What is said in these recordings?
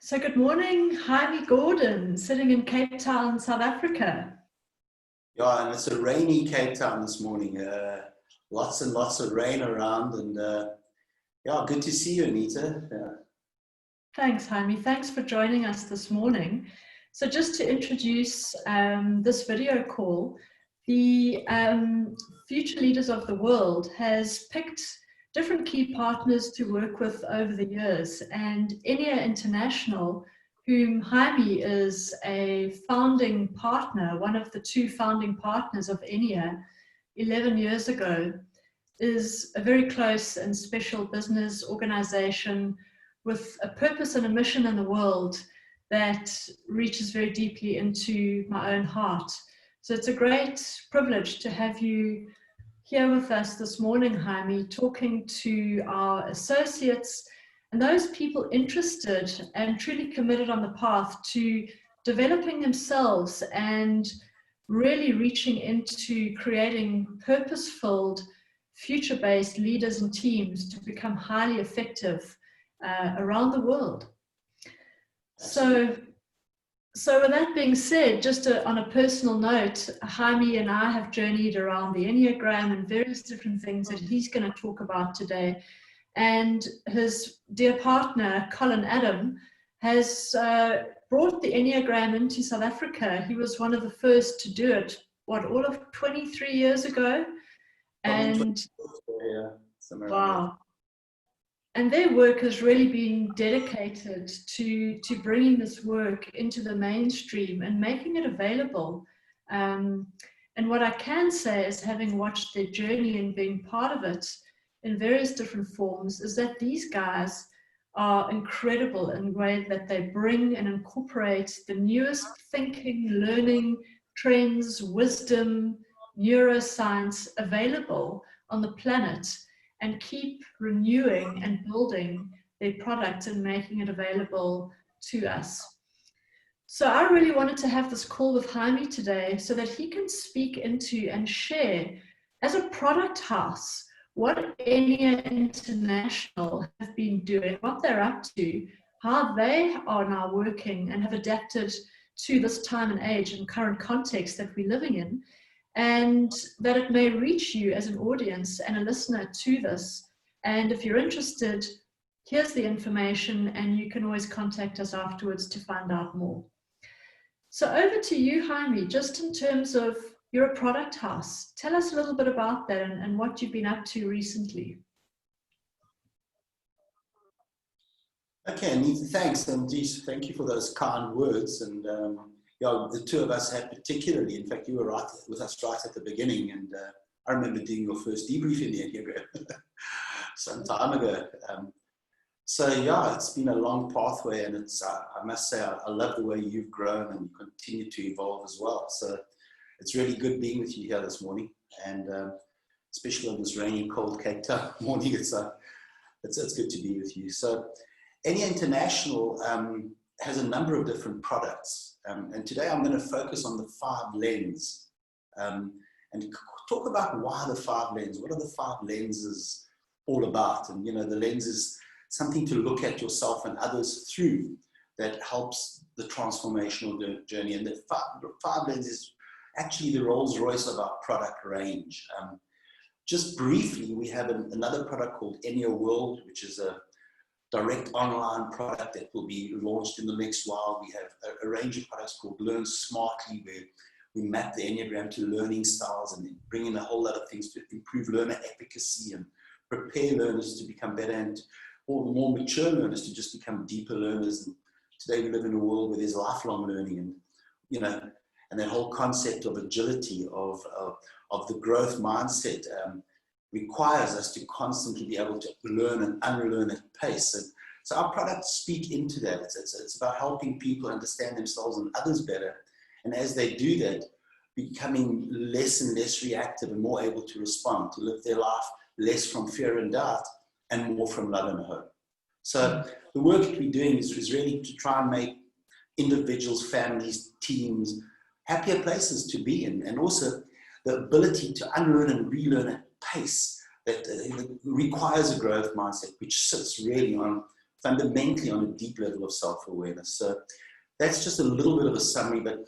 So good morning, Hymie Gordon, sitting in Cape Town, South Africa. Yeah, and it's a rainy Cape Town this morning. Lots and lots of rain around, and yeah, good to see you, Anita. Yeah. Thanks, Hymie. Thanks for joining us this morning. So just to introduce this video call, the Future Leaders of the World has picked different key partners to work with over the years, and EnneaInternational, whom Hymie is a founding partner, one of the two founding partners of Ennea 11 years ago, is a very close and special business organization with a purpose and a mission in the world that reaches very deeply into my own heart. So it's a great privilege to have you here with us this morning, Hymie, talking to our associates and those people interested and truly committed on the path to developing themselves and really reaching into creating purpose-filled, future-based leaders and teams to become highly effective around the world. So with that being said, just on a personal note, Hymie and I have journeyed around the Enneagram and various different things that he's going to talk about today. And his dear partner, Colin Adam, has brought the Enneagram into South Africa. He was one of the first to do it, all of 23 years ago? And wow. And their work has really been dedicated to bringing this work into the mainstream and making it available. And what I can say is, having watched their journey and being part of it in various different forms, is that these guys are incredible in the way that they bring and incorporate the newest thinking, learning, trends, wisdom, neuroscience available on the planet, and keep renewing and building their product and making it available to us. So I really wanted to have this call with Hymie today so that he can speak into and share, as a product house, what EnneaInternational have been doing, what they're up to, how they are now working and have adapted to this time and age and current context that we're living in, and that it may reach you as an audience and a listener to this. And if you're interested, here's the information, and you can always contact us afterwards to find out more. So over to you, Hymie, just in terms of, you're a product house. Tell us a little bit about that and what you've been up to recently. Okay, Anita, thanks. And geez, thank you for those kind words. And yeah, the two of us have particularly, in fact, you were right with us right at the beginning, and I remember doing your first debrief in the Enneagram some time ago. So yeah, it's been a long pathway, and it's, I must say, I love the way you've grown and continue to evolve as well. So it's really good being with you here this morning, and especially on this rainy, cold Cape Town morning, it's good to be with you. So EnneaInternational has a number of different products. And today I'm going to focus on the 5 lens and talk about why the 5 lens. What are the 5 lenses all about? And, you know, the lens is something to look at yourself and others through that helps the transformational journey. And the 5 lens is actually the Rolls Royce of our product range. Just briefly, we have another product called Ennea World, which is a direct online product that will be launched in the next while. We have a range of products called Learn Smartly, where we map the Enneagram to learning styles and bring in a whole lot of things to improve learner efficacy and prepare learners to become better, and or more mature learners to just become deeper learners. And today we live in a world where there's lifelong learning, and you know, and that whole concept of agility, of the growth mindset, requires us to constantly be able to learn and unlearn at pace. And so our products speak into that. It's about helping people understand themselves and others better. And as they do that, becoming less and less reactive and more able to respond, to live their life less from fear and doubt and more from love and hope. So the work that we're doing is really to try and make individuals, families, teams, happier places to be in, and also the ability to unlearn and relearn at pace that requires a growth mindset, which sits really on fundamentally on a deep level of self-awareness. So that's just a little bit of a summary, but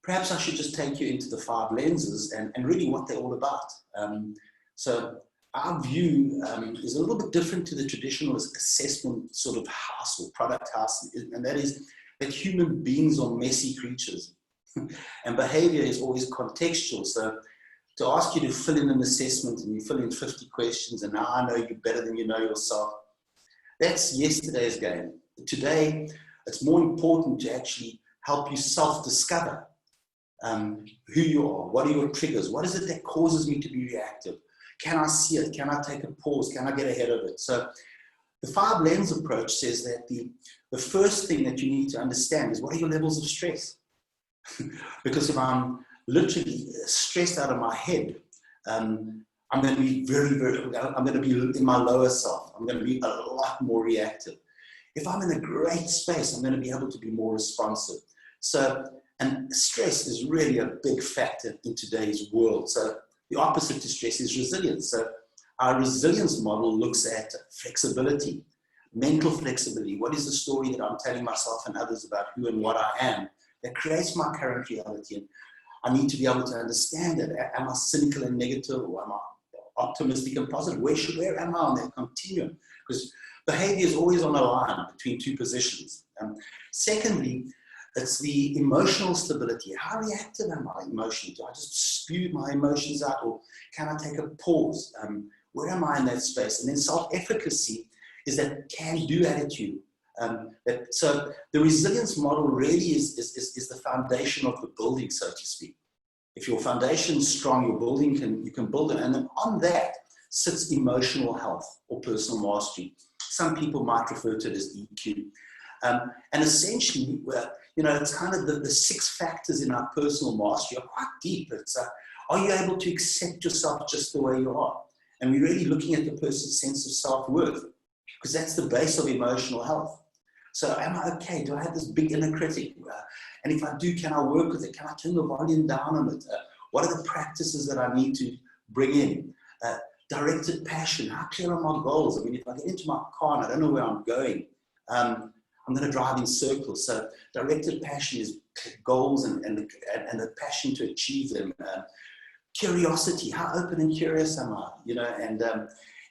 perhaps I should just take you into the 5 lenses and really what they're all about. So our view is a little bit different to the traditional assessment sort of house or product house, and that is that human beings are messy creatures and behavior is always contextual. So to ask you to fill in an assessment and you fill in 50 questions and now I know you better than you know yourself, that's yesterday's game. Today, it's more important to actually help you self-discover who you are, what are your triggers, what is it that causes me to be reactive? Can I see it? Can I take a pause? Can I get ahead of it? So the 5 lens approach says that the first thing that you need to understand is what are your levels of stress? Because if I'm literally stressed out of my head, I'm going to be I'm going to be in my lower self. I'm going to be a lot more reactive. If I'm in a great space, I'm going to be able to be more responsive. So, and stress is really a big factor in today's world. So the opposite to stress is resilience. So our resilience model looks at flexibility, mental flexibility. What is the story that I'm telling myself and others about who and what I am that creates my current reality? And I need to be able to understand it. Am I cynical and negative, or am I optimistic and positive? Where am I on that continuum? Because behavior is always on a line between 2 positions. Secondly, it's the emotional stability. How reactive am I emotionally? Do I just spew my emotions out, or can I take a pause? Where am I in that space? And then self-efficacy is that can-do attitude. So the resilience model really is the foundation of the building, so to speak. If your foundation is strong, your building you can build it. And then on that sits emotional health or personal mastery. Some people might refer to it as EQ. And essentially, it's kind of the 6 factors in our personal mastery are quite deep. It's are you able to accept yourself just the way you are? And we're really looking at the person's sense of self-worth, because that's the base of emotional health. So am I okay? Do I have this big inner critic? And if I do, can I work with it? Can I turn the volume down on it? What are the practices that I need to bring in? Directed passion. How clear are my goals? I mean, if I get into my car and I don't know where I'm going, I'm going to drive in circles. So directed passion is goals and the passion to achieve them. Curiosity. How open and curious am I? And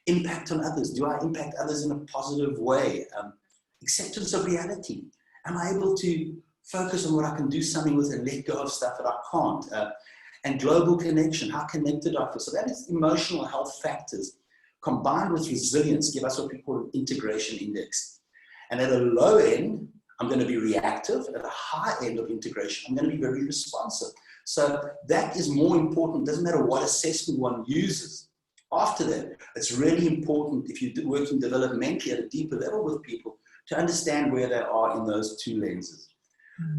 impact on others. Do I impact others in a positive way? Acceptance of reality. Am I able to focus on what I can do something with and let go of stuff that I can't? And global connection. How connected I feel. So that is emotional health factors combined with resilience give us what we call an integration index. And at a low end, I'm going to be reactive. At a high end of integration, I'm going to be very responsive. So that is more important. It doesn't matter what assessment one uses. After that, it's really important if you're working developmentally at a deeper level with people to understand where they are in those 2 lenses.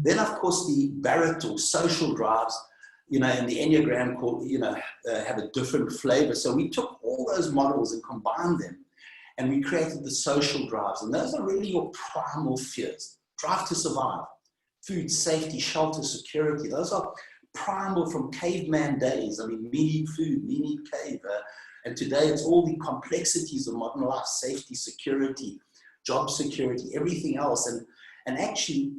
Then, of course, the Barrett or social drives, and the Enneagram have a different flavor. So we took all those models and combined them, and we created the social drives. And those are really your primal fears. Drive to survive, food, safety, shelter, security. Those are primal from caveman days. I mean, me need food, me need cave. And today it's all the complexities of modern life, safety, security, job security, everything else. And actually,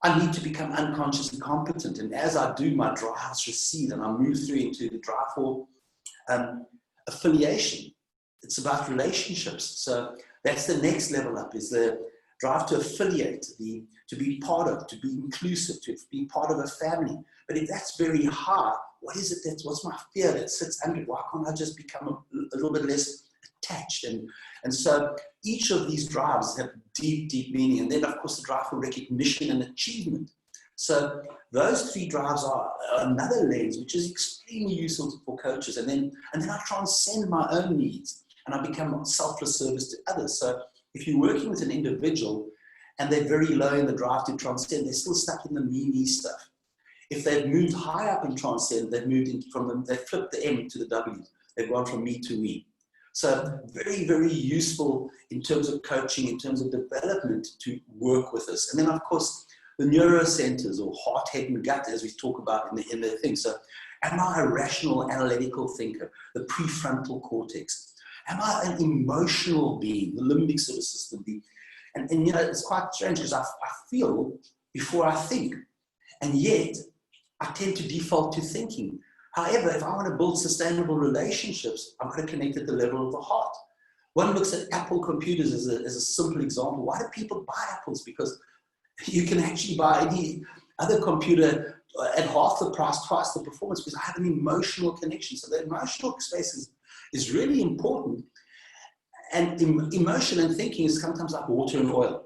I need to become unconsciously competent. And as I do, my drives recede and I move through into the drive for affiliation. It's about relationships. So that's the next level up, is the drive to affiliate, to be part of, to be inclusive, to be part of a family. But if that's very hard, what is it what's my fear that sits under? Why can't I just become a little bit less attached? And so each of these drives have deep, deep meaning. And then, of course, the drive for recognition and achievement. So those 3 drives are another lens, which is extremely useful for coaches. And then I transcend my own needs and I become selfless service to others. So if you're working with an individual and they're very low in the drive to transcend, they're still stuck in the me stuff. If they've moved high up in transcend, they've moved they flipped the M to the W. They've gone from me to we. So very, very useful in terms of coaching, in terms of development to work with us. And then, of course, the neurocenters or heart, head, and gut, as we talk about in the thing. So am I a rational, analytical thinker? The prefrontal cortex. Am I an emotional being? The limbic system, And you know, it's quite strange because I feel before I think. And yet, I tend to default to thinking. However, if I want to build sustainable relationships, I'm going to connect at the level of the heart. One looks at Apple computers as a simple example. Why do people buy Apples? Because you can actually buy any other computer at half the price, twice the performance, because I have an emotional connection. So the emotional space is really important. And emotion and thinking is sometimes like water and oil.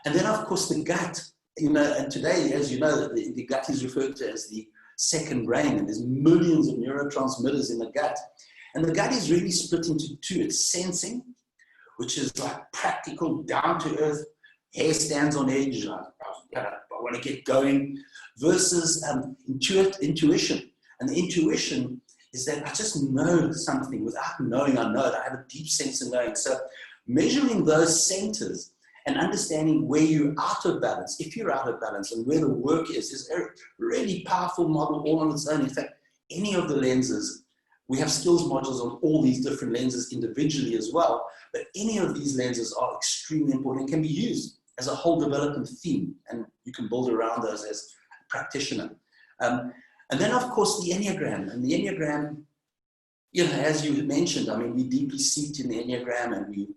And then, of course, the gut. You know, and today, as you know, the gut is referred to as the second brain, and there's millions of neurotransmitters in the gut. And the gut is really split into two. It's sensing, which is like practical, down to earth, hair stands on edge, I want to get going, versus intuition. And the intuition is that I just know something. Without knowing, I know it. I have a deep sense of knowing. So measuring those centers and understanding where you're out of balance, if you're out of balance, and where the work is a really powerful model all on its own. In fact, any of the lenses, we have skills modules on all these different lenses individually as well, but any of these lenses are extremely important and can be used as a whole development theme, and you can build around those as a practitioner. And then, of course, the Enneagram. And the Enneagram, you know, as you mentioned, I mean, we deeply seated in the Enneagram, and we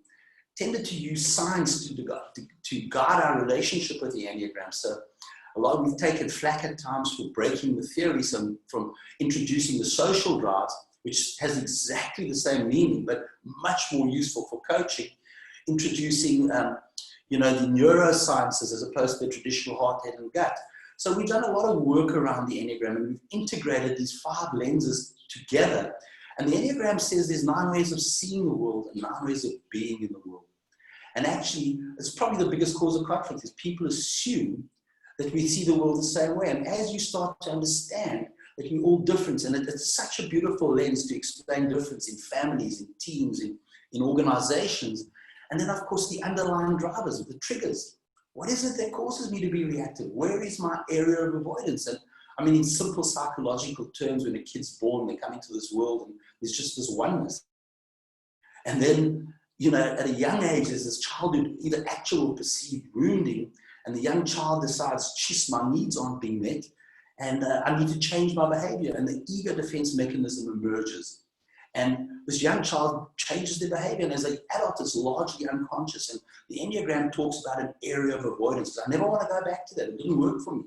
tended to use science to guide our relationship with the Enneagram. So a lot we've taken flack at times for breaking the theory, from introducing the social drives, which has exactly the same meaning, but much more useful for coaching, introducing you know, the neurosciences as opposed to the traditional heart, head, and gut. So we've done a lot of work around the Enneagram, and we've integrated these 5 lenses together. And the Enneagram says there's 9 ways of seeing the world and 9 ways of being in the world. And actually, it's probably the biggest cause of conflict is people assume that we see the world the same way. And as you start to understand that we're all different, and it's such a beautiful lens to explain difference in families, in teams, in organizations. And then, of course, the underlying drivers, the triggers. What is it that causes me to be reactive? Where is my area of avoidance? And I mean, in simple psychological terms, when a kid's born, they come into this world and there's just this oneness. And then, you know, at a young age, there's this childhood, either actual or perceived wounding, and the young child decides, geez, my needs aren't being met, and I need to change my behavior, and the ego defense mechanism emerges. And this young child changes their behavior, and as an adult, it's largely unconscious. And the Enneagram talks about an area of avoidance. I never want to go back to that. It didn't work for me.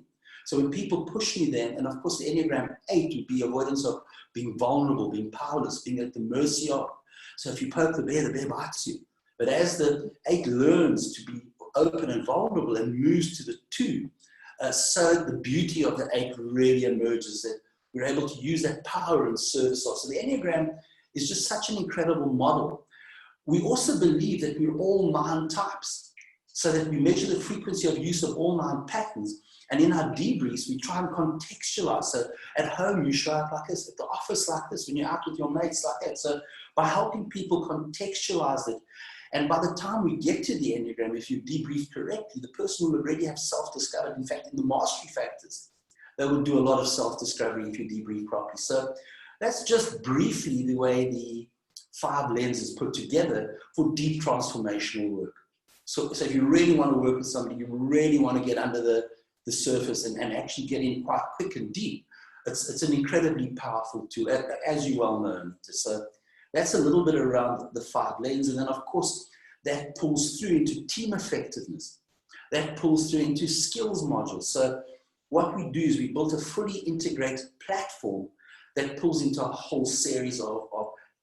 So when people push me then, and of course the Enneagram 8 would be avoidance of being vulnerable, being powerless, being at the mercy of. So if you poke the bear bites you. But as the 8 learns to be open and vulnerable and moves to the 2, so the beauty of the 8 really emerges, that we're able to use that power and service of. So the Enneagram is just such an incredible model. We also believe that we're all 9 types, so that we measure the frequency of use of all 9 patterns. And in our debriefs, we try and contextualize. So at home, you show up like this, at the office like this, when you're out with your mates like that. So by helping people contextualize it, and by the time we get to the Enneagram, if you debrief correctly, the person will already have self-discovered. In fact, in the mastery factors, they would do a lot of self-discovery if you debrief properly. So that's just briefly the way the 5 lenses put together for deep transformational work. So if you really want to work with somebody, you really want to get under the surface and actually get in quite quick and deep, it's an incredibly powerful tool, as you well know. So that's a little bit around the 5 lenses. And then, of course, that pulls through into team effectiveness. That pulls through into skills modules. So what we do is we built a fully integrated platform that pulls into a whole series of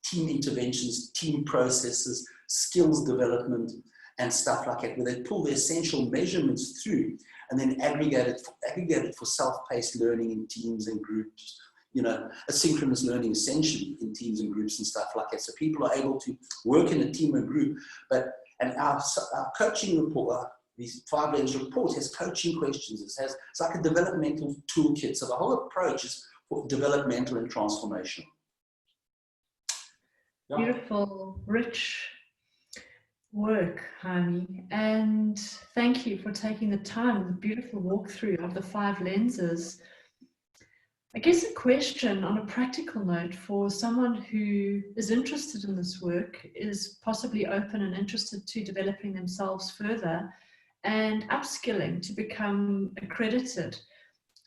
team interventions, team processes, skills development, and stuff like that, where they pull the essential measurements through and then aggregate it for self-paced learning in teams and groups, you know, asynchronous learning essentially in teams and groups and stuff like that. So people are able to work in a team and group, and our coaching report, these 5 lens report has coaching questions. It's like a developmental toolkit. So the whole approach is for developmental and transformational. Yeah. Beautiful, rich work, Hymie. And thank you for taking the time, the beautiful walkthrough of the 5 lenses. I guess a question on a practical note for someone who is interested in this work, is possibly open and interested to developing themselves further and upskilling to become accredited.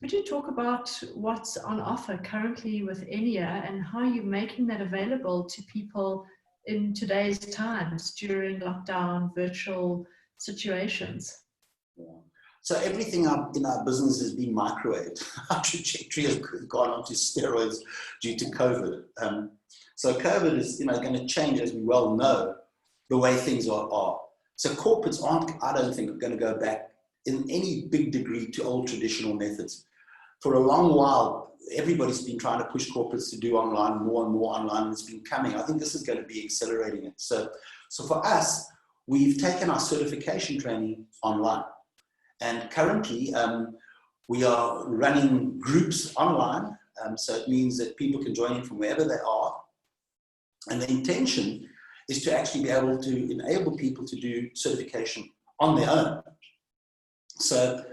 Could you talk about what's on offer currently with Ennea and how you're making that available to people in today's times during lockdown, virtual situations? Yeah. So everything in our business has been microwaved. Our trajectory has gone onto steroids due to COVID. So COVID is, going to change, as we well know, the way things are. So corporates aren't, I don't think, going to go back in any big degree to old traditional methods. For a long while, everybody's been trying to push corporates to do online, more and more online, and it's been coming. I think this is going to be accelerating it. So for us, we've taken our certification training online. And currently, we are running groups online. So it means that people can join in from wherever they are. And the intention is to actually be able to enable people to do certification on their own. So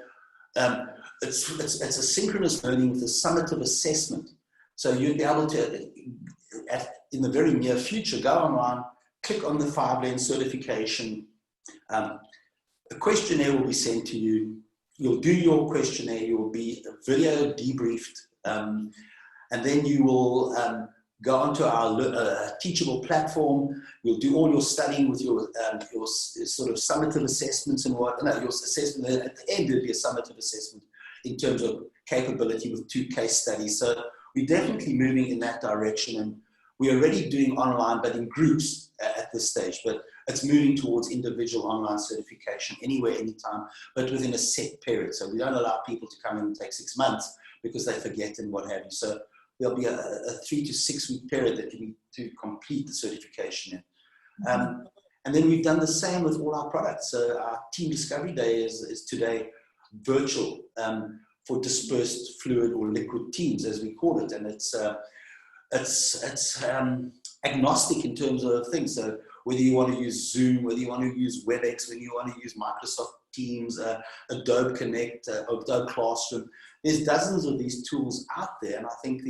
it's a synchronous learning with a summative assessment. So you'll be able to, in the very near future, go online, click on the 5-lens certification. A questionnaire will be sent to you. You'll do your questionnaire. You will be video debriefed. And then you will go onto our teachable platform. You'll do all your studying with your sort of summative assessments and your assessment. And at the end, there'll be a summative assessment in terms of capability with 2 case studies. So we're definitely moving in that direction. And we're already doing online, but in groups at this stage. But it's moving towards individual online certification anywhere, anytime, but within a set period. So we don't allow people to come in and take 6 months because they forget and what have you. So there'll be a 3 to 6 week period that you need to complete the certification in. And then we've done the same with all our products. So our Team Discovery Day is today virtual for dispersed fluid or liquid teams, as we call it. And it's agnostic in terms of things. So whether you want to use Zoom, whether you want to use WebEx, whether you want to use Microsoft Teams, Adobe Connect, Adobe Classroom, there's dozens of these tools out there. And I think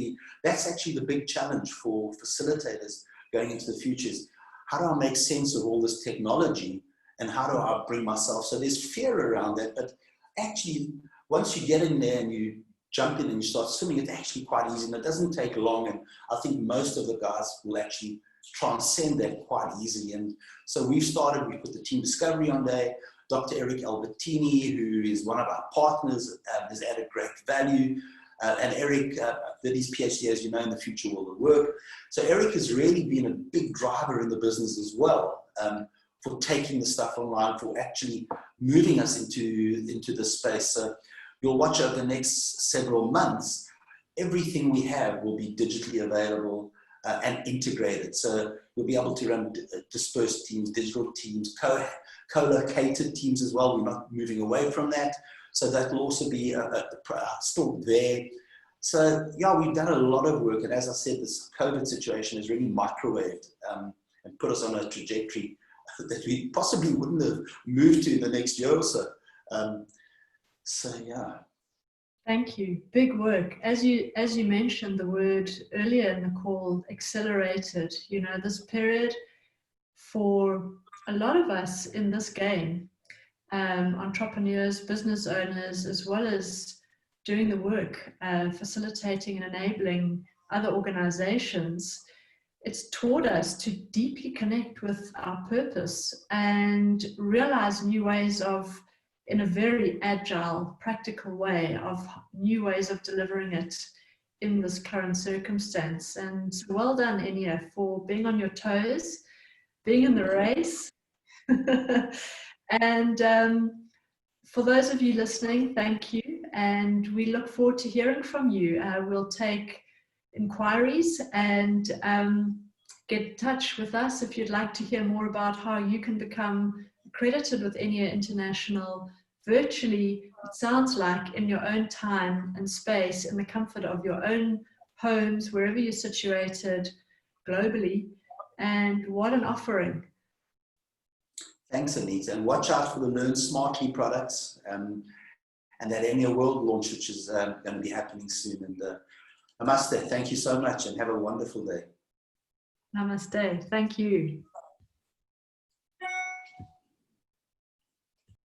that's actually the big challenge for facilitators going into the future is, how do I make sense of all this technology and how do I bring myself? So there's fear around that, but actually once you get in there and you jump in and you start swimming, it's actually quite easy and it doesn't take long. And I think most of the guys will actually transcend that quite easily. And so we put the Team Discovery on there. Dr. Eric Albertini, who is one of our partners, has added great value. And Eric did his PhD, as you know, in the future world of work. So Eric has really been a big driver in the business as well, for taking the stuff online, for actually moving us into this space. So you'll watch over the next several months, everything we have will be digitally available and integrated. So you'll be able to run dispersed teams, digital teams, co-located teams as well. We're not moving away from that. So that will also be still there. So yeah, we've done a lot of work. And as I said, this COVID situation has really microwaved and put us on a trajectory that we possibly wouldn't have moved to in the next year or so. So yeah. Thank you. Big work. As you mentioned the word earlier in the call, accelerated. You know, this period for a lot of us in this game, entrepreneurs, business owners, as well as doing the work, facilitating and enabling other organizations, it's taught us to deeply connect with our purpose and realize new ways of, in a very agile, practical way, of new ways of delivering it in this current circumstance. And well done, Ennea, for being on your toes, being in the race. And for those of you listening, thank you. And we look forward to hearing from you. We'll take inquiries and get in touch with us if you'd like to hear more about how you can become accredited with EnneaInternational virtually. It sounds like in your own time and space, in the comfort of your own homes, wherever you're situated globally. And what an offering. Thanks, Anita. And watch out for the Learn Smartly products and that Ennea World launch, which is going to be happening soon. And Namaste. Thank you so much and have a wonderful day. Namaste. Thank you.